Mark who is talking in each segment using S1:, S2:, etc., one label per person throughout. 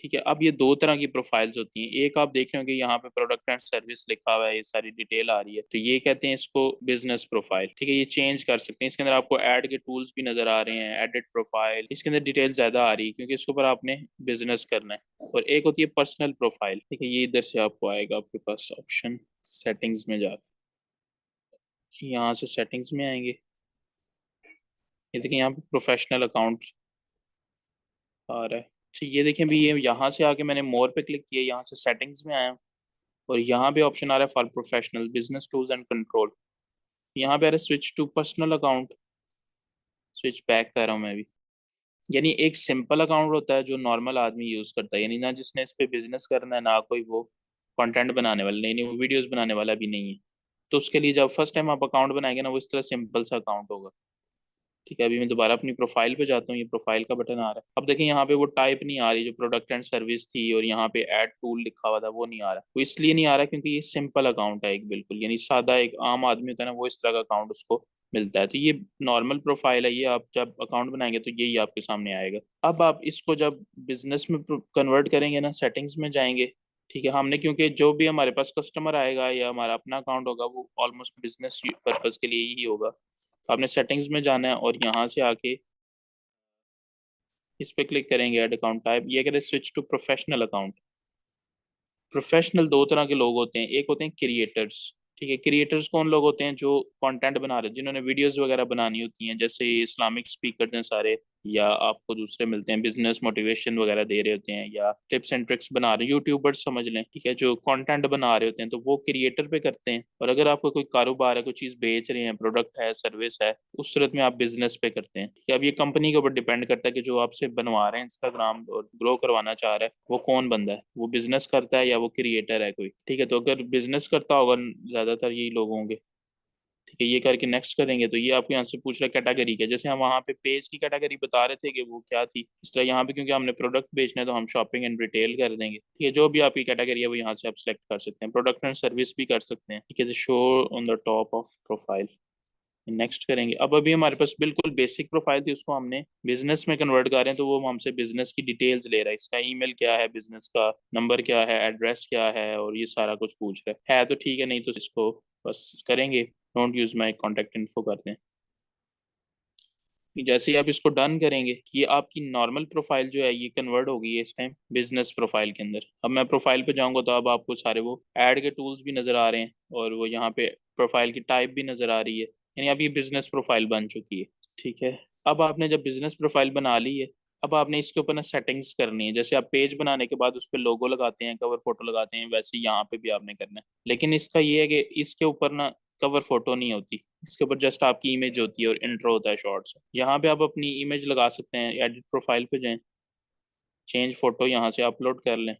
S1: ठीक है, अब ये दो तरह की प्रोफाइल्स होती हैं। एक आप देख रहे हो कि यहाँ पे प्रोडक्ट एंड सर्विस लिखा हुआ है, ये सारी डिटेल आ रही है, तो ये कहते हैं इसको बिजनेस प्रोफाइल। ठीक है, ये चेंज कर सकते हैं। इसके अंदर आपको ऐड के टूल्स भी नजर आ रहे हैं, एडिट प्रोफाइल, इसके अंदर डिटेल ज्यादा आ रही है क्योंकि इसके ऊपर आपने बिजनेस करना है। और एक होती है पर्सनल प्रोफाइल। ठीक है, ये इधर से आपको आएगा आपके पास ऑप्शन, सेटिंग्स में जा, यहाँ से सेटिंग्स में आएंगे। ये देखिए यहाँ पे प्रोफेशनल अकाउंट आ रहा है। तो ये देखें भी, ये यहाँ से आके मैंने मोर पे क्लिक किया, यहाँ से सेटिंग्स में आया और यहाँ पे ऑप्शन आ रहा है for professional business tools and control. यहाँ पे आ रहा है switch to personal account. Switch back कर रहा हूँ मैं भी। यानी एक सिंपल अकाउंट होता है जो नॉर्मल आदमी यूज करता है, यानी ना जिसने इस पे बिजनेस करना है, ना कोई वो कंटेंट बनाने वाला, नहीं नहीं वो वीडियोस बनाने वाला भी नहीं है। तो उसके लिए जब फर्स्ट टाइम आप अकाउंट बनाएंगे ना, वो इस तरह सिंपल सा अकाउंट होगा। ठीक है, अभी मैं दोबारा अपनी प्रोफाइल पे जाता हूँ, ये प्रोफाइल का बटन आ रहा है। अब देखिए यहाँ पे वो टाइप नहीं आ रही जो प्रोडक्ट एंड सर्विस थी, और यहाँ पे ऐड टूल लिखा हुआ था वो नहीं आ रहा। वो इसलिए नहीं आ रहा क्योंकि ये सिंपल अकाउंट है एक, बिल्कुल यानी सादा, एक आम आदमी होता है ना, वो इस तरह का अकाउंट उसको मिलता है। तो ये नॉर्मल प्रोफाइल है, ये आप जब अकाउंट बनाएंगे तो यही आपके सामने आएगा। अब आप इसको जब बिजनेस में कन्वर्ट करेंगे ना, सेटिंग्स में जाएंगे। ठीक है, हमने क्योंकि जो भी हमारे पास कस्टमर आएगा या हमारा अपना अकाउंट होगा, वो ऑलमोस्ट बिजनेस पर्पज के लिए ही होगा। तो आपने सेटिंग्स में जाना है और यहाँ से आके इस पे क्लिक करेंगे ऐड अकाउंट टाइप, ये करें switch to professional account. Professional दो तरह के लोग होते हैं, एक होते हैं क्रिएटर्स। ठीक है, क्रिएटर्स कौन लोग होते हैं? जो कंटेंट बना रहे हैं, जिन्होंने वीडियोस वगैरह बनानी होती हैं, जैसे इस्लामिक स्पीकर हैं सारे, या आपको दूसरे मिलते हैं बिजनेस मोटिवेशन वगैरह दे रहे होते हैं, या टिप्स एंड ट्रिक्स बना रहे हैं, यूट्यूबर्स समझ लें। ठीक है, जो कंटेंट बना रहे होते हैं तो वो क्रिएटर पे करते हैं। और अगर आपका कोई कारोबार है, कोई चीज़ बेच रहे हैं, प्रोडक्ट है, सर्विस है, उस सूरत में आप बिजनेस पे करते हैं। ठीक है, अब ये कंपनी के ऊपर डिपेंड करता है कि जो आपसे बनवा रहे हैं इंस्टाग्राम और ग्रो करवाना चाह रहा है, वो कौन बंदा है, वो बिजनेस करता है या वो क्रिएटर है कोई। ठीक है, तो अगर बिजनेस करता होगा, ज्यादातर यही लोग होंगे। ठीक है, ये करके नेक्स्ट करेंगे तो ये आपको यहाँ से पूछ रहा है कैटेगरी के, जैसे हम वहाँ पे पेज की कैटेगरी बता रहे थे कि वो क्या थी, इस तरह यहाँ पे क्योंकि हमने प्रोडक्ट बेचना है तो हम शॉपिंग एंड रिटेल कर देंगे। ठीक है, जो भी आपकी कैटेगरी है वो यहाँ से आप सिलेक्ट कर सकते हैं, प्रोडक्ट एंड सर्विस भी कर सकते हैं। ठीक है, show on the top of profile, next करेंगे। अब अभी हमारे पास बिल्कुल बेसिक प्रोफाइल थी, उसको हमने बिजनेस में कन्वर्ट कर रहे हैं, तो वो हमसे बिजनेस की डिटेल्स ले रहा है, इसका ईमेल क्या है, बिजनेस का नंबर क्या है, एड्रेस क्या है, और ये सारा कुछ पूछ रहा है तो ठीक है, नहीं तो इसको बस करेंगे don't use my contact info करते हैं। कि जैसे ही आप इसको डन करेंगे, ये आपकी नॉर्मल प्रोफाइल जो है ये कन्वर्ट होगी है इस टाइम बिजनेस प्रोफाइल के अंदर। अब मैं प्रोफाइल पे जाऊंगा तो अब आपको सारे वो ऐड के टूल्स भी नजर आ रहे हैं, और वो यहाँ पे प्रोफाइल की टाइप भी नजर आ रही है, यानी अब ये बिजनेस प्रोफाइल बन चुकी है। ठीक है, अब आपने जब बिजनेस प्रोफाइल बना ली है, अब आपने इसके ऊपर ना सेटिंग्स करनी है। जैसे आप पेज बनाने के बाद उस पर लोगो लगाते हैं, कवर फोटो लगाते हैं, वैसे ही यहाँ पे भी आपने करना है। लेकिन इसका ये है कि इसके ऊपर ना कवर फोटो नहीं होती, इसके ऊपर जस्ट आपकी इमेज होती है और इंट्रो होता है शॉर्ट्स। यहाँ पे आप अपनी इमेज लगा सकते हैं, एडिट प्रोफाइल पे जाएं, चेंज फोटो यहाँ से अपलोड कर लें।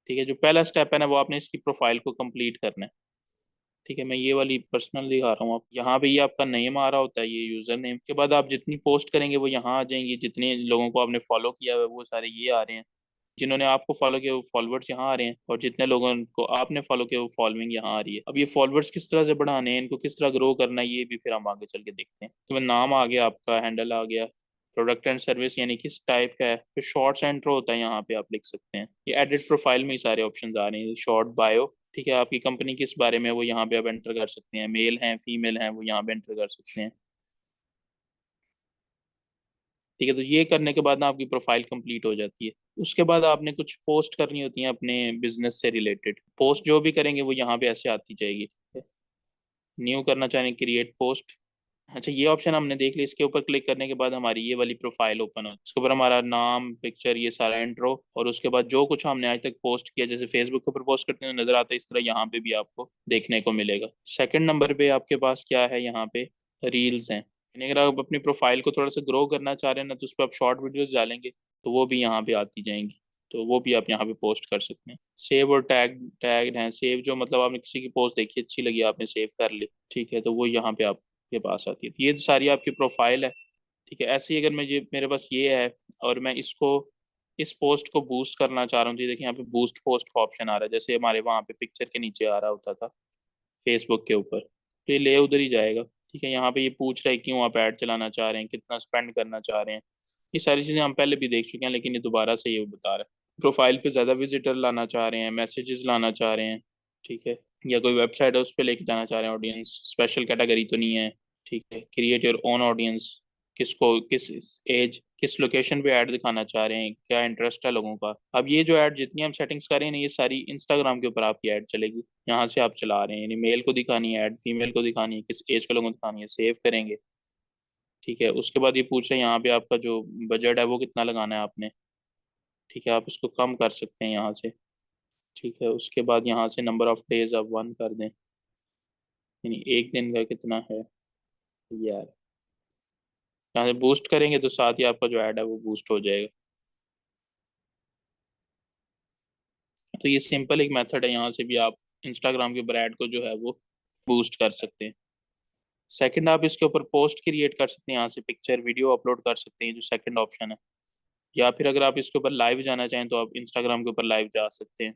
S1: ठीक है, जो पहला स्टेप है ना, वो आपने इसकी प्रोफाइल को कंप्लीट करना है। ठीक है, मैं ये वाली पर्सनल दिखा रहा हूँ आप, यहाँ पे ये आपका नेम आ रहा होता है, ये यूजर नेम के बाद आप जितनी पोस्ट करेंगे वो यहाँ आ जाएंगी, जितने लोगों को आपने फॉलो किया हुआ है वो सारे ये आ रहे हैं, जिन्होंने आपको फॉलो किया वो फॉलोवर्स यहाँ आ रहे हैं, और जितने लोगों को आपने फॉलो किया वो फॉलोइंग यहाँ आ रही है। अब ये फॉलोवर्स किस तरह से बढ़ाने हैं, इनको किस तरह ग्रो करना है, ये भी फिर हम आगे चल के देखते हैं। तो नाम आ गया आपका, हैंडल आ गया, प्रोडक्ट एंड सर्विस यानी किस टाइप का है, फिर शॉर्ट्स एंट्रो होता है, यहाँ पे आप लिख सकते हैं। ये एडिट प्रोफाइल में ही सारे ऑप्शन आ रहे हैं, शॉर्ट बायो। ठीक है, आपकी कंपनी किस बारे में है वो यहाँ पे आप एंटर कर सकते हैं, मेल हैं फीमेल हैं वो यहाँ पे एंटर कर सकते हैं। ठीक है, तो ये करने के बाद ना आपकी प्रोफाइल कंप्लीट हो जाती है। उसके बाद आपने कुछ पोस्ट करनी होती है अपने बिजनेस से रिलेटेड, पोस्ट जो भी करेंगे वो यहाँ पे ऐसे आती जाएगी। ठीक है, न्यू करना चाहें क्रिएट पोस्ट। अच्छा, ये ऑप्शन हमने देख लिया, इसके ऊपर क्लिक करने के बाद हमारी ये वाली प्रोफाइल ओपन हो, इसके ऊपर हमारा नाम, पिक्चर, ये सारा इंट्रो, और उसके बाद जो कुछ हमने आज तक पोस्ट किया, जैसे फेसबुक के ऊपर पोस्ट करते हैं नजर आता है, इस तरह यहाँ पे भी आपको देखने को मिलेगा। सेकंड नंबर पे आपके पास क्या है, यहाँ पे रील्स हैं, यानी अगर आप अपनी प्रोफाइल को थोड़ा सा ग्रो करना चाह रहे हैं ना, तो उस पर आप शॉर्ट वीडियोस डालेंगे तो वो भी यहाँ पे आती जाएंगी, तो वो भी आप यहाँ पे पोस्ट कर सकते हैं। सेव और टैग हैं, सेव जो मतलब आपने किसी की पोस्ट देखी अच्छी लगी आपने सेव कर ली, ठीक है, तो वो यहाँ पे आपके पास आती है। ये सारी आपकी प्रोफाइल है। ठीक है, ऐसे ही अगर मैं ये मेरे पास ये है और मैं इसको इस पोस्ट को बूस्ट करना चाह रहा हूँ, तो ये देखिए यहाँ पे बूस्ट पोस्ट का ऑप्शन आ रहा है, जैसे हमारे वहाँ पे पिक्चर के नीचे आ रहा होता था फेसबुक के ऊपर, तो ये ले उधर ही जाएगा। ठीक है, यहाँ पे ये पूछ रहा है क्यों आप ऐड चलाना चाह रहे हैं, कितना स्पेंड करना चाह रहे हैं, ये सारी चीज़ें हम पहले भी देख चुके हैं, लेकिन ये दोबारा से ये बता रहा है। प्रोफाइल पे ज़्यादा विजिटर लाना चाह रहे हैं, मैसेजेस लाना चाह रहे हैं, ठीक है, या कोई वेबसाइट है उस पर लेके जाना चाह रहे हैं ऑडियंस, स्पेशल कैटेगरी तो नहीं है, ठीक है। क्रिएट योर ओन ऑडियंस, किसको किस एज किस लोकेशन पे ऐड दिखाना चाह रहे हैं, क्या इंटरेस्ट है लोगों का। अब ये जो ऐड जितनी हम सेटिंग्स कर रहे हैं ना, ये सारी इंस्टाग्राम के ऊपर आपकी ऐड चलेगी, यहाँ से आप चला रहे हैं, यानी मेल को दिखानी है ऐड, फीमेल को दिखानी है, किस एज के लोगों को दिखानी है, सेव करेंगे, ठीक है। उसके बाद ये पूछ रहे हैं यहाँ पे आपका जो बजट है वो कितना लगाना है आपने, ठीक है, आप इसको कम कर सकते हैं यहाँ से, ठीक है। उसके बाद यहाँ से नंबर ऑफ डेज आप 1 कर दें, यानी एक दिन का कितना है यार, यहाँ से बूस्ट करेंगे तो साथ ही आपका जो ऐड है वो बूस्ट हो जाएगा। तो ये सिंपल एक मेथड है, यहाँ से भी आप इंस्टाग्राम के ब्रांड को जो है वो बूस्ट कर सकते हैं। सेकंड, आप इसके ऊपर पोस्ट क्रिएट कर सकते हैं, यहाँ से पिक्चर वीडियो अपलोड कर सकते हैं, जो सेकंड ऑप्शन है। या फिर अगर आप इसके ऊपर लाइव जाना चाहें तो आप इंस्टाग्राम के ऊपर लाइव जा सकते हैं।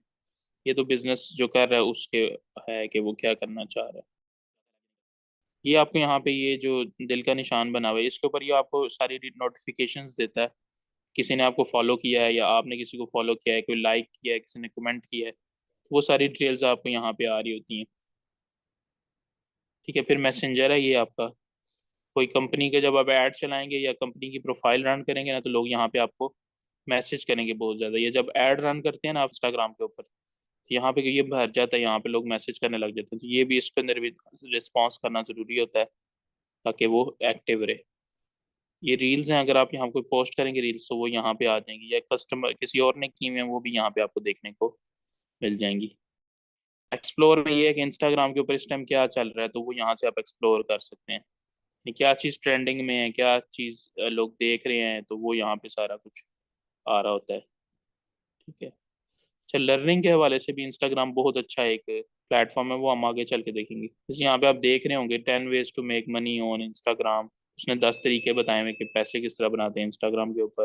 S1: ये तो बिजनेस जो कर रहा है उसके है कि वो क्या करना चाह रहा है। ये आपको यहाँ पे ये जो दिल का निशान बना हुआ है, इसके ऊपर ये आपको सारी नोटिफिकेशंस देता है, किसी ने आपको फॉलो किया है या आपने किसी को फॉलो किया है, कोई लाइक किया है, किसी ने कमेंट किया है, वो सारी डिटेल्स आपको यहाँ पे आ रही होती हैं, ठीक है। फिर मैसेंजर है ये आपका, कोई कंपनी के जब आप ऐड चलाएंगे या कंपनी की प्रोफाइल रन करेंगे ना, तो लोग यहाँ पे आपको मैसेज करेंगे बहुत ज़्यादा। ये जब ऐड रन करते हैं ना आप इंस्टाग्राम के ऊपर, तो यहाँ पे ये भर जाता है, यहाँ पे लोग मैसेज करने लग जाते हैं, तो ये भी इसके अंदर भी रिस्पॉन्स करना ज़रूरी होता है ताकि वो एक्टिव रहे। ये रील्स हैं, अगर आप यहाँ कोई पोस्ट करेंगे रील्स तो वो यहाँ पे आ जाएंगी, या कस्टमर किसी और ने की हुई है वो भी यहाँ पे आपको देखने को मिल जाएंगी। एक्सप्लोर में ये है कि इंस्टाग्राम के ऊपर इस टाइम क्या चल रहा है, तो वो यहाँ से आप एक्सप्लोर कर सकते हैं, ये क्या चीज़ ट्रेंडिंग में है, क्या चीज़ लोग देख रहे हैं, तो वो यहाँ पे सारा कुछ आ रहा होता है, ठीक है। अच्छा, लर्निंग के हवाले से भी इंस्टाग्राम बहुत अच्छा एक प्लेटफॉर्म है, वो हम आगे चल के देखेंगे। जैसे यहाँ पे आप देख रहे होंगे 10 ways to make money on Instagram, उसने 10 तरीके बताए हुए कि पैसे किस तरह बनाते हैं इंस्टाग्राम के ऊपर,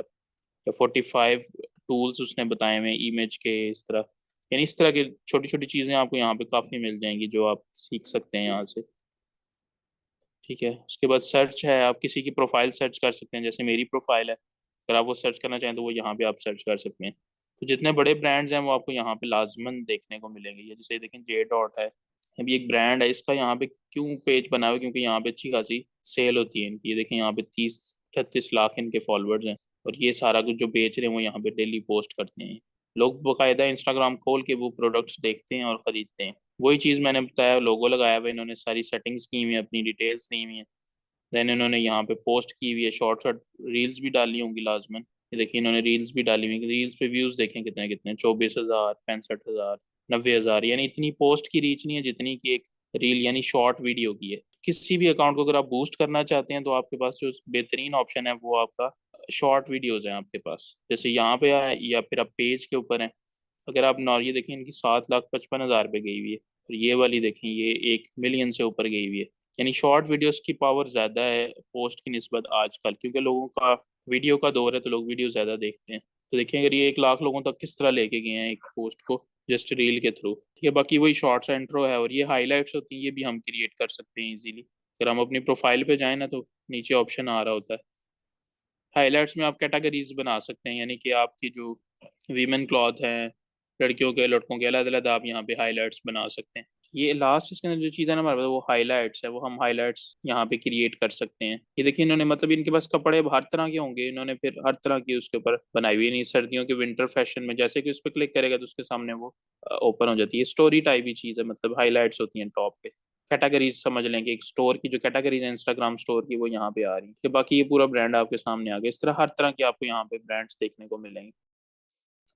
S1: या 45 टूल्स उसने बताए हुए इमेज के, इस तरह, यानी इस तरह की छोटी छोटी चीज़ें आपको यहाँ पे काफ़ी मिल जाएंगी जो आप सीख सकते हैं यहाँ से, ठीक है। उसके बाद सर्च है, आप किसी की प्रोफाइल सर्च कर सकते हैं, जैसे मेरी प्रोफाइल है, अगर आप वो सर्च करना चाहें तो वो यहाँ पे आप सर्च कर सकते हैं। तो जितने बड़े ब्रांड्स हैं वो आपको यहाँ पे लाजमन देखने को मिलेंगे। ये जैसे देखें जे डॉट है, अभी एक ब्रांड है, इसका यहाँ पे क्यों पेज बना हुआ है, क्योंकि यहाँ पे अच्छी खासी सेल होती है इनकी। ये देखें यहाँ पे 30-38 लाख इनके फॉलोअर्स हैं, और ये सारा कुछ जो बेच रहे हैं वो यहाँ पे डेली पोस्ट करते हैं। लोग बाकायदा इंस्टाग्राम खोल के वो प्रोडक्ट्स देखते हैं और खरीदते हैं। वही चीज़ मैंने बताया, लोगो लगाया हुआ है इन्होंने, सारी सेटिंग्स की हुई है, अपनी डिटेल्स दी हुई है, देन इन्होंने यहाँ पे पोस्ट की हुई है, शॉर्ट शॉर्ट रील्स भी डाली होंगी लाजमन। ये देखिए इन्होंने रील्स भी डाली हुई, रील्स पे व्यूज देखें कितने कितने, 24,000, 65,000, 90,000, यानी इतनी पोस्ट की रीच नहीं है जितनी की एक रील यानी शॉर्ट वीडियो की है। किसी भी अकाउंट को अगर आप बूस्ट करना चाहते हैं तो आपके पास जो बेहतरीन ऑप्शन है वो आपका शॉर्ट वीडियोज है आपके पास, जैसे यहाँ पे है, या फिर आप पेज के ऊपर है। अगर आप ये देखें इनकी 7,55,000 पे गई हुई है, और ये वाली देखें ये 1 मिलियन से ऊपर गई हुई है। यानी शॉर्ट वीडियोस की पावर ज़्यादा है पोस्ट की निस्बत आजकल, क्योंकि लोगों का वीडियो का दौर है, तो लोग वीडियो ज़्यादा देखते हैं। तो देखिए अगर ये 1 लाख लोगों तक किस तरह लेके गए हैं एक पोस्ट को, जस्ट रील के थ्रू, ठीक है। बाकी वही शॉर्ट्स इंट्रो है, और ये हाईलाइट्स होती हैं, ये भी हम क्रिएट कर सकते हैं इजीली। अगर हम अपनी प्रोफाइल पे जाए ना तो नीचे ऑप्शन आ रहा होता है, हाईलाइट्स में आप कैटेगरीज बना सकते हैं, यानी कि आपकी जो वीमेन क्लॉथ हैं, लड़कियों के लड़कों के अलग अलग आप यहाँ पे हाईलाइट्स बना सकते हैं। ये लास्ट इसके अंदर जो चीज़ है ना हमारे पास, वो हाईलाइट्स है, वो हम हाईलाइट्स यहाँ पे क्रिएट कर सकते हैं। ये देखिए इन्होंने मतलब इनके पास कपड़े हर तरह के होंगे, इन्होंने फिर हर तरह की उसके ऊपर बनाई हुई है। नहीं सर्दियों के विंटर फैशन में जैसे कि उस पर क्लिक करेगा तो उसके सामने वो ओपन हो जाती है, स्टोरी टाइप ही चीज़ है, मतलब हाईलाइट्स होती हैं टॉप पे। कैटेगरीज समझ लें कि एक स्टोर की जो कैटेगरीज है इंस्टाग्राम स्टोर की, वो यहाँ पे आ रही है। बाकी ये पूरा ब्रांड आपके सामने आ गया, इस तरह हर तरह के आपको यहाँ पे ब्रांड्स देखने को मिलेंगे,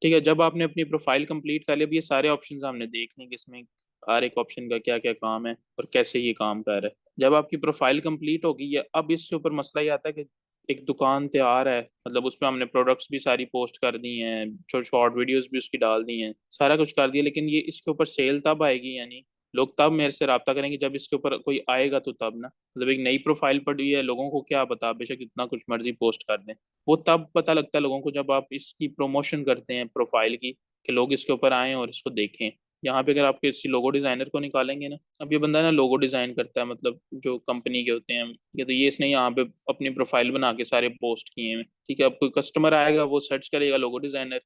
S1: ठीक है। जब आपने अपनी प्रोफाइल कंप्लीट कर ली, अब ये सारे ऑप्शंस हमने देख लें कि इसमें हर एक ऑप्शन का क्या क्या काम है और कैसे ये काम कर रहा है। जब आपकी प्रोफाइल कंप्लीट होगी, या अब इसके ऊपर मसला ये आता है कि एक दुकान तैयार है, मतलब उसमें हमने प्रोडक्ट्स भी सारी पोस्ट कर दी हैं, छोटे शॉर्ट वीडियोस भी उसकी डाल दी हैं, सारा कुछ कर दिया, लेकिन ये इसके ऊपर सेल तब आएगी, यानी लोग तब मेरे से रब्ता करेंगे जब इसके ऊपर कोई आएगा, तो तब ना, मतलब एक नई प्रोफाइल पड़ी है, लोगों को क्या पता, बेशक इतना कुछ मर्जी पोस्ट कर दें, वो तब पता लगता है लोगों को जब आप इसकी प्रमोशन करते हैं प्रोफाइल की, कि लोग इसके ऊपर आएं और इसको देखें। यहाँ पे अगर आप किसी लोगो डिजाइनर को निकालेंगे ना, अब ये बंदा ना लोगो डिजाइन करता है, मतलब जो कंपनी के होते हैं ये, तो ये इसने यहाँ पे अपनी प्रोफाइल बना के सारे पोस्ट किए हैं, ठीक है। अब कोई कस्टमर आएगा, वो सर्च करेगा लोगो डिजाइनर,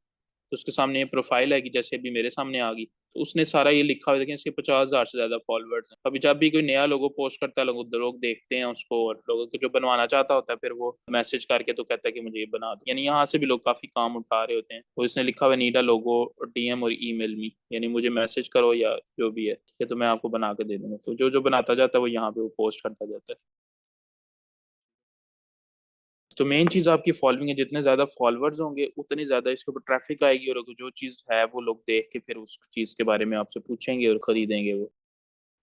S1: तो उसके सामने ये प्रोफाइल आएगी, जैसे अभी मेरे सामने आ गई, तो उसने सारा ये लिखा हुआ है, देखें इसके 50,000 से ज्यादा फॉलोअर्स हैं। अभी जब भी कोई नया लोगो पोस्ट करता है, लोग देखते हैं उसको, और लोगों को जो बनवाना चाहता होता है फिर वो मैसेज करके तो कहता है कि मुझे ये बना दो, यानी यहाँ से भी लोग काफी काम उठा रहे होते हैं। तो इसने लिखा हुआ नीड अ लोगो DM और ईमेल मी, यानी मुझे मैसेज करो या जो भी है, ठीक है, तो मैं आपको बना के दे दूंगा। तो जो जो बनाता जाता है वो यहाँ पे वो पोस्ट करता जाता है। तो मेन चीज आपकी फॉलोइंग है, जितने ज्यादा फॉलोअर्स होंगे उतनी ज्यादा इसके ऊपर ट्रैफिक आएगी, और जो चीज है वो लोग देख के फिर उस चीज के बारे में आपसे पूछेंगे और खरीदेंगे वो,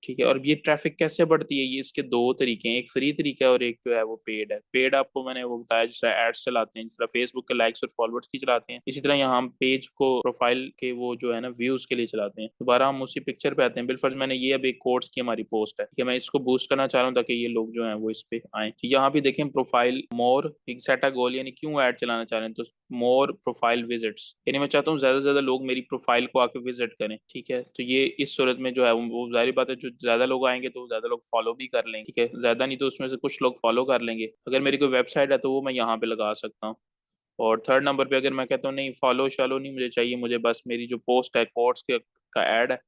S1: ठीक है। और ये ट्रैफिक कैसे बढ़ती है, ये इसके दो तरीके हैं, एक फ्री तरीका है और एक जो है वो पेड है। पेड आपको मैंने वो बताया, जिस तरह एड्स चलाते हैं, जिस तरह फेसबुक के लाइक्स और फॉलोअर्स की चलाते हैं, इसी तरह यहाँ हम पेज को, प्रोफाइल के वो जो है ना व्यूज के लिए चलाते हैं। दोबारा हम उसी पिक्चर पे आते हैं। बिलफर्ज मैंने ये अब एक कोट्स की हमारी पोस्ट है कि मैं इसको बूस्ट करना चाह रहा हूँ ताकि ये लोग जो है वो इस पे आए। तो यहाँ भी देखें प्रोफाइल मोर एक सेट अ गोल, यानी क्यों ऐड चलाना चाह रहे हैं, तो मोर प्रोफाइल विजिट्स, यानी मैं चाहता हूँ ज्यादा से ज्यादा लोग मेरी प्रोफाइल को आके विजिट करें, ठीक है। तो ये इस सूरत में जो है वो जाहिर बात है, जो ज्यादा लोग आएंगे तो ज्यादा लोग फॉलो भी कर लेंगे, ठीक है। ज्यादा नहीं तो उसमें से कुछ लोग फॉलो कर लेंगे। अगर मेरी कोई वेबसाइट है तो वो मैं यहाँ पे लगा सकता हूँ। और थर्ड नंबर पे अगर मैं कहता हूँ नहीं फॉलो शॉलो नहीं मुझे चाहिए, मुझे बस मेरी जो पोस्ट है कोर्स के का ऐड है,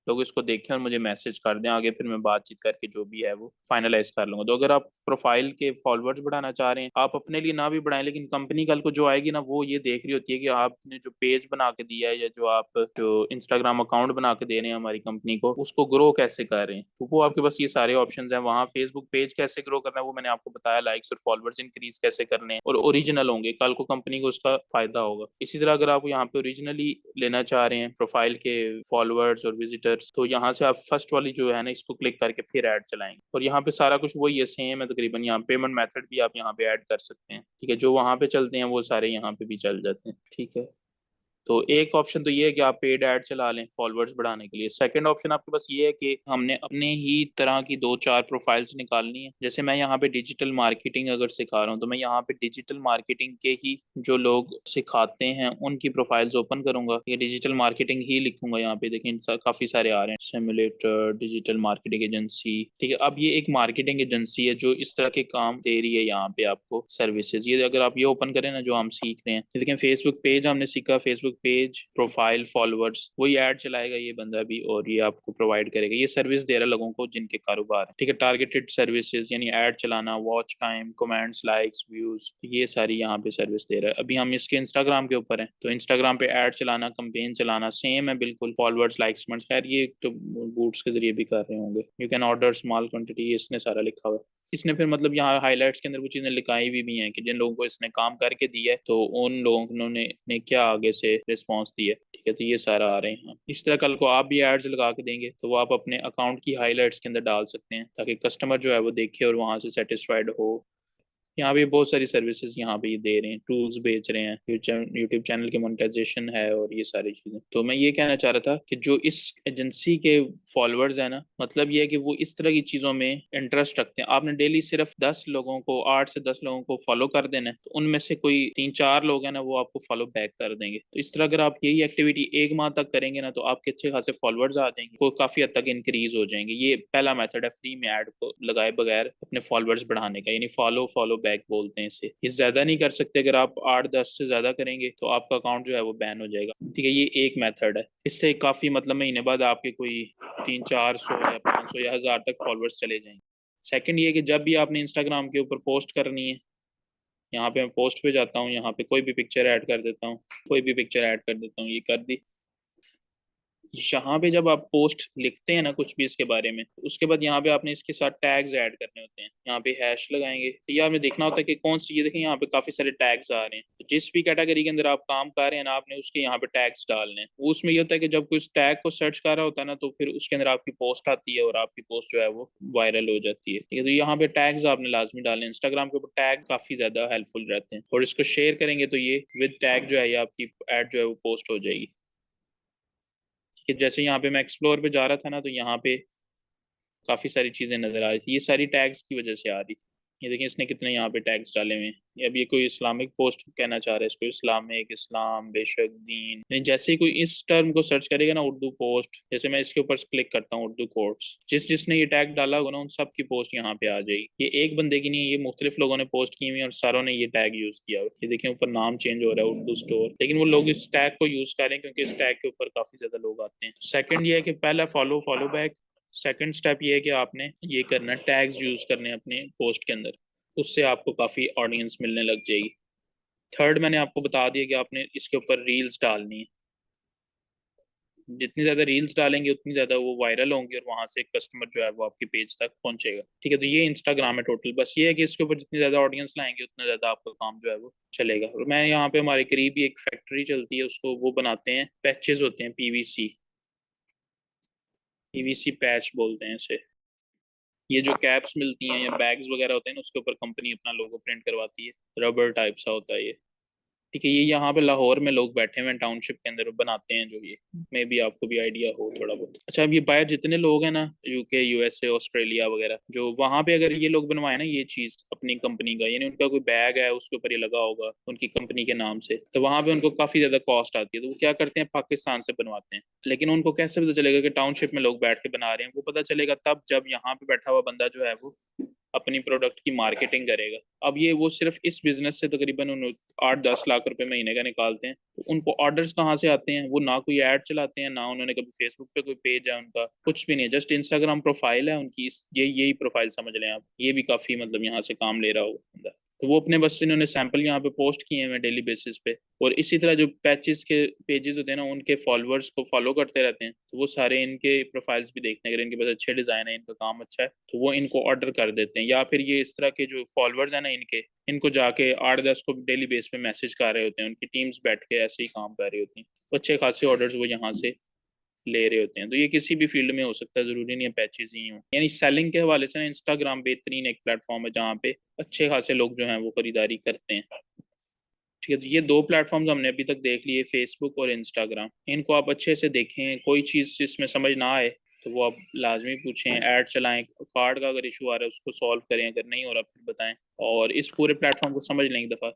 S1: लोग इसको देखें और मुझे मैसेज कर दें आगे, फिर मैं बातचीत करके जो भी है वो फाइनलाइज कर लूंगा। तो अगर आप प्रोफाइल के फॉलोअर्स बढ़ाना चाह रहे हैं, आप अपने लिए ना भी बढ़ाएं, लेकिन कंपनी कल को जो आएगी ना वो ये देख रही होती है कि आपने जो पेज बना के दिया है, या जो आप जो इंस्टाग्राम अकाउंट बना के दे रहे हैं हमारी कंपनी को, उसको ग्रो कैसे कर रहे हैं। तो वो आपके पास ये सारे ऑप्शंस हैं वहाँ। फेसबुक पेज कैसे ग्रो करना है वो मैंने आपको बताया, लाइक्स और फॉलोअर्स इंक्रीज कैसे करने हैं, और ओरिजिनल होंगे, कल को कंपनी को उसका फायदा होगा। इसी तरह अगर आप यहाँ पे ओरिजिनली लेना चाह रहे हैं प्रोफाइल के फॉलोअर्स और विजिटर्स, तो यहाँ से आप फर्स्ट वाली जो है ना इसको क्लिक करके फिर ऐड चलाएंगे, और यहाँ पे सारा कुछ वही है, सेम है तकरीबन। यहाँ पेमेंट मेथड भी आप यहाँ पे ऐड कर सकते हैं, ठीक है। जो वहाँ पे चलते हैं वो सारे यहाँ पे भी चल जाते हैं, ठीक है। तो एक ऑप्शन तो ये है कि आप पेड ऐड चला लें फॉलोअर्स बढ़ाने के लिए। सेकंड ऑप्शन आपके पास ये है कि हमने अपने ही तरह की दो चार प्रोफाइल्स निकालनी है। जैसे मैं यहाँ पे डिजिटल मार्केटिंग अगर सिखा रहा हूँ, तो मैं यहाँ पे डिजिटल मार्केटिंग के ही जो लोग सिखाते हैं उनकी प्रोफाइल्स ओपन करूंगा, ये डिजिटल मार्केटिंग ही लिखूंगा। यहाँ पे देखें काफी सारे आ रहे हैं, सिमुलेटर, डिजिटल मार्केटिंग एजेंसी, ठीक है। अब ये एक मार्केटिंग एजेंसी है जो इस तरह के काम दे रही है यहाँ पे आपको सर्विसेज। ये अगर आप ये ओपन करें ना जो हम सीख रहे हैं, लेकिन फेसबुक पेज हमने सीखा, फेसबुक पेज प्रोफाइल फॉलोअर्स, वही ऐड चलाएगा ये बंदा भी, और ये आपको प्रोवाइड करेगा। ये सर्विस दे रहा है लोगों को जिनके कारोबार है, ठीक है। टारगेटेड सर्विसेज यानी ऐड चलाना, watch time, comments, likes, views, ये सारी यहाँ पे सर्विस दे रहा है। अभी हम इसके इंस्टाग्राम के ऊपर है, तो इंस्टाग्राम पे ऐड चलाना, कंपेन चलाना सेम है बिल्कुल, फॉलोअर्स, लाइक्स, कमेंट्स। खैर ये तो बूट्स के जरिए भी कर रहे होंगे। You can order small quantity, इसने सारा लिखा हुआ है। इसने फिर मतलब यहाँ हाइलाइट्स के अंदर वो चीजें लिखाई भी हैं कि जिन लोगों को इसने काम करके दिया है तो उन लोगों ने क्या आगे से रिस्पांस दिया है, ठीक है। तो ये सारा आ रहे हैं। इस तरह कल को आप भी एड्स लगा के देंगे तो वो आप अपने अकाउंट की हाइलाइट्स के अंदर डाल सकते हैं, ताकि कस्टमर जो है वो देखे और वहां से सेटिस्फाइड हो। यहाँ भी बहुत सारी सर्विसेज यहाँ पे ये दे रहे हैं, टूल्स बेच रहे हैं, यूट्यूब चैनल की मोनेटाइजेशन है और ये सारी चीजें। तो मैं ये कहना चाह रहा था कि जो इस एजेंसी के फॉलोअर्स है ना, मतलब ये है कि वो इस तरह की चीजों में इंटरेस्ट रखते हैं। आपने डेली सिर्फ 10 लोगों को, 8 से 10 लोगों को फॉलो कर देना है, तो उनमें से कोई 3-4 लोग हैं ना वो आपको फॉलो बैक कर देंगे। तो इस तरह अगर आप यही एक्टिविटी 1 माह तक करेंगे ना, तो आपके अच्छे खासे फॉलोअर्स आ जाएंगे, वो काफी हद तक इंक्रीज हो जाएंगे। ये पहला मेथड है फ्री में ऐड को लगाए बगैर अपने फॉलोअर्स बढ़ाने का, यानी फॉलो फॉलो बैक बोलते हैं इसे। ये ज्यादा नहीं कर सकते, अगर आप 8-10 से ज्यादा करेंगे तो आपका अकाउंट जो है वो बैन हो जाएगा, ठीक है। ये एक मेथड है, इससे काफी मतलब महीने बाद आपके कोई 300-400 या 500 या 1000 तक फॉलोअर्स चले जाएंगे। सेकंड ये कि जब भी आपने इंस्टाग्राम के ऊपर पोस्ट करनी है, यहाँ पे मैं पोस्ट पे जाता हूँ, यहाँ पे कोई भी पिक्चर ऐड कर देता हूँ, कोई भी पिक्चर ऐड कर देता हूँ, ये कर दी। यहाँ पे जब आप पोस्ट लिखते हैं ना कुछ भी इसके बारे में, तो उसके बाद यहाँ पे आपने इसके साथ टैग्स ऐड करने होते हैं। यहाँ पे हैश लगाएंगे, तो ये आपने देखना होता है कि कौन सी, ये देखें यहाँ पे काफी सारे टैग्स आ रहे हैं। तो जिस भी कैटेगरी के अंदर आप काम कर रहे हैं ना, आपने उसके यहाँ पे टैग्स डालने हैं। वो उसमें ये होता है कि जब कोई उस टैग को सर्च कर रहा होता है ना, तो फिर उसके अंदर आपकी पोस्ट आती है और आपकी पोस्ट जो है वो वायरल हो जाती है, ठीक है। तो यहाँ पे टैग्स आपने लाजमी डालने। इंस्टाग्राम के ऊपर टैग काफी ज्यादा हेल्पफुल रहते हैं, और इसको शेयर करेंगे तो ये विद टैग जो है ये आपकी एड जो है वो पोस्ट हो जाएगी। कि जैसे यहाँ पे मैं एक्सप्लोर पे जा रहा था ना, तो यहाँ पे काफी सारी चीजें नजर आ रही थी, ये सारी टैग्स की वजह से आ रही थी। ये देखिए इसने कितने यहाँ पे टैग्स डाले हुए हैं। अब ये कोई इस्लामिक पोस्ट कहना चाह रहा है इसको, इस्लामिक, इस्लाम, बेशक, दीन, यानी जैसे ही कोई इस टर्म को सर्च करेगा ना, उर्दू पोस्ट, जैसे मैं इसके ऊपर क्लिक करता हूँ उर्दू कोर्स, जिसने ये टैग डाला होगा ना उन सब की पोस्ट यहाँ पे आ जाएगी। ये एक बंदे की नहीं है, ये मुख्तलिफ लोगों ने पोस्ट की हुई है और सारों ने ये टैग यूज किया हुआ है। ये देखिए ऊपर नाम चेंज हो रहा है उर्दू स्टोर, लेकिन वो लोग इस टैग को यूज करें क्योंकि इस टैग के ऊपर काफी ज्यादा लोग आते हैं। सेकंड ये है कि पहला follow follow back. Second step ये है कि आपने ये करना, टैग्स यूज करने अपने पोस्ट के अंदर, उससे आपको काफी ऑडियंस मिलने लग जाएगी। थर्ड मैंने आपको बता दिया कि आपने इसके ऊपर रील्स डालनी है। जितनी ज्यादा रील्स डालेंगे उतनी ज्यादा वो वायरल होंगी और वहां से कस्टमर जो है वो आपके पेज तक पहुंचेगा। ठीक है, तो ये इंस्टाग्राम है टोटल। बस ये है कि इसके ऊपर जितनी ज्यादा ऑडियंस लाएंगे उतना ज्यादा आपका काम जो है वो चलेगा। और मैं यहाँ पे हमारे करीब ही एक फैक्ट्री चलती है, उसको वो बनाते हैं, पैचेस होते हैं, पीवीसी, पीवीसी पैच बोलते हैं इसे। ये जो कैप्स मिलती हैं या बैग्स वगैरह होते हैं ना, उसके ऊपर कंपनी अपना लोगो प्रिंट करवाती है, रबर टाइप सा होता है ये। ठीक है, ये यहाँ पे लाहौर में लोग बैठे हुए हैं टाउनशिप के अंदर बनाते हैं जो ये, मे भी आपको भी आइडिया हो थोड़ा बहुत। अच्छा, अब ये बाहर जितने लोग हैं ना, यूके, यूएसए, ऑस्ट्रेलिया वगैरह, जो वहां पे अगर ये लोग बनवाए ना ये चीज अपनी कंपनी का, यानी उनका कोई बैग है उसके ऊपर ये लगा होगा उनकी कंपनी के नाम से, तो वहां पे उनको काफी ज्यादा कॉस्ट आती है, तो वो क्या करते हैं, पाकिस्तान से बनवाते हैं। लेकिन उनको कैसे पता चलेगा कि टाउनशिप में लोग बैठ के बना रहे हैं? वो पता चलेगा तब जब यहाँ पे बैठा हुआ बंदा जो है वो अपनी प्रोडक्ट की मार्केटिंग करेगा। अब ये वो सिर्फ इस बिजनेस से तकरीबन 8-10 लाख रुपए महीने का निकालते हैं। तो उनको ऑर्डर्स कहाँ से आते हैं? वो ना कोई ऐड चलाते हैं, ना उन्होंने कभी फेसबुक पे कोई पेज है उनका, कुछ भी नहीं है, जस्ट इंस्टाग्राम प्रोफाइल है उनकी, यही प्रोफाइल समझ लें आप। ये भी काफी मतलब यहाँ से काम ले रहा होगा। तो वो अपने बस इन्होंने सैंपल यहाँ पे पोस्ट किए हैं डेली बेसिस पे। और इसी तरह जो पैचेस के पेजेस होते हैं ना, उनके फॉलोअर्स को फॉलो करते रहते हैं, तो वो सारे इनके प्रोफाइल्स भी देखते हैं, अगर इनके पास अच्छे डिजाइन है, इनका काम अच्छा है, तो वो इनको ऑर्डर कर देते हैं। या फिर ये इस तरह के जो फॉलोअर्स है ना इनके, इनको जाके 8-10 को डेली बेस पे मैसेज कर रहे होते हैं, उनकी टीम्स बैठ के ऐसे ही काम कर रही होती हैं, तो अच्छे खासे ऑर्डर्स वो यहाँ से ले रहे होते हैं। तो ये किसी भी फील्ड में हो सकता है, जरूरी नहीं है पैचेज ही हो। यानी सेलिंग के हवाले से ना इंस्टाग्राम बेहतरीन एक प्लेटफॉर्म है जहाँ पे अच्छे खासे लोग जो हैं वो खरीदारी करते हैं। ठीक है, तो ये दो प्लेटफॉर्म्स हमने अभी तक देख लिए, फेसबुक और इंस्टाग्राम। इनको आप अच्छे से देखें, कोई चीज़ इसमें समझ ना आए तो वो आप लाजमी पूछें, ऐड चलाएं, कार्ड का अगर इशू आ रहा है उसको सॉल्व करें, अगर नहीं हो रहा फिर बताएं, और इस पूरे प्लेटफॉर्म को समझ लें एक दफ़ा।